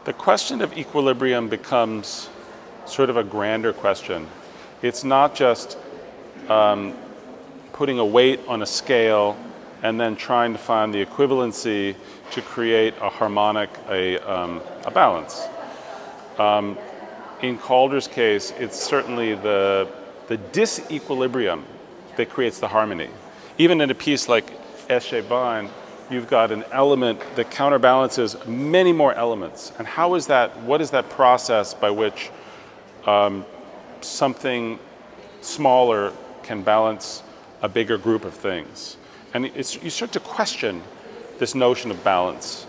The question of equilibrium becomes sort of a grander question. It's not just putting a weight on a scale and then trying to find the equivalency to create a harmonic, a balance. In Calder's case, it's certainly the disequilibrium that creates the harmony. Even in a piece like Echevannes, you've got an element that counterbalances many more elements. And how is that, what is that process by which something smaller can balance a bigger group of things? And you start to question this notion of balance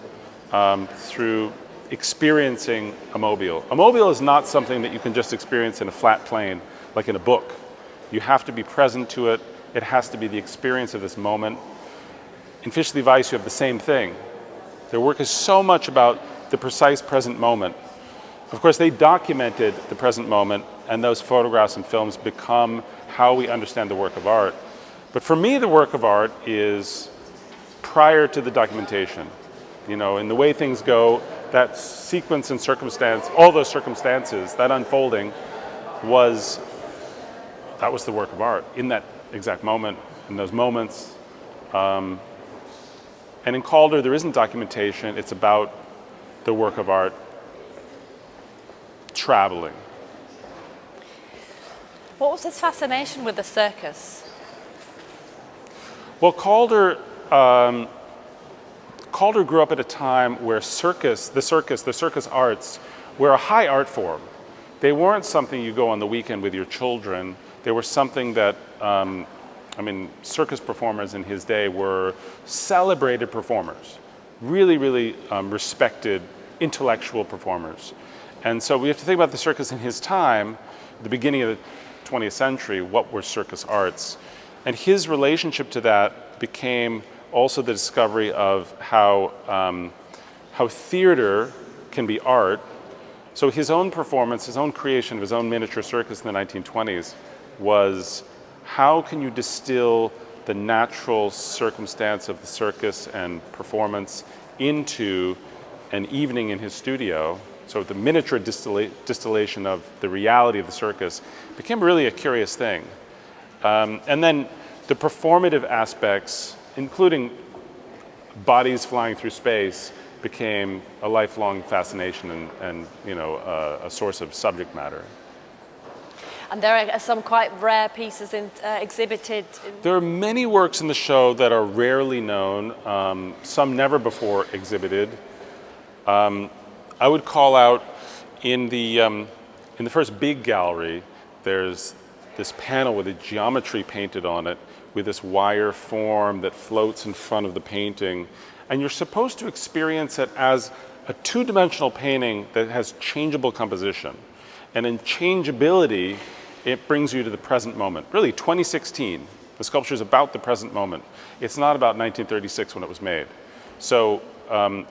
through experiencing a mobile. A mobile is not something that you can just experience in a flat plane, like in a book. You have to be present to it. It has to be the experience of this moment. In Fischli Weiss, you have the same thing. Their work is so much about the precise present moment. Of course, they documented the present moment, and those photographs and films become how we understand the work of art. But for me, the work of art is prior to the documentation. You know, in the way things go, that sequence and circumstance, all those circumstances, that unfolding that was the work of art in that exact moment, in those moments. And in Calder, there isn't documentation. It's about the work of art traveling. What was his fascination with the circus? Well, Calder grew up at a time where the circus arts were a high art form. They weren't something you go on the weekend with your children. They were something that, circus performers in his day were celebrated performers, really, really respected intellectual performers. And so we have to think about the circus in his time, the beginning of the 20th century, what were circus arts? And his relationship to that became also the discovery of how theater can be art. So his own performance, his own creation of his own miniature circus in the 1920s was how can you distill the natural circumstance of the circus and performance into an evening in his studio. So the miniature distillation of the reality of the circus became really a curious thing. And then the performative aspects, including bodies flying through space, became a lifelong fascination and a source of subject matter. And there are some quite rare pieces exhibited. There are many works in the show that are rarely known, some never before exhibited. I would call out in the first big gallery, there's this panel with a geometry painted on it with this wire form that floats in front of the painting. And you're supposed to experience it as a two-dimensional painting that has changeable composition. And in changeability, it brings you to the present moment. Really, 2016, the sculpture is about the present moment. It's not about 1936 when it was made. So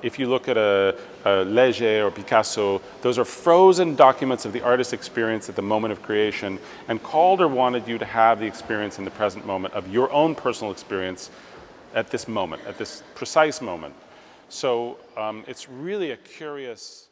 if you look at a Léger or Picasso, those are frozen documents of the artist's experience at the moment of creation. And Calder wanted you to have the experience in the present moment of your own personal experience at this moment, at this precise moment. So it's really a curious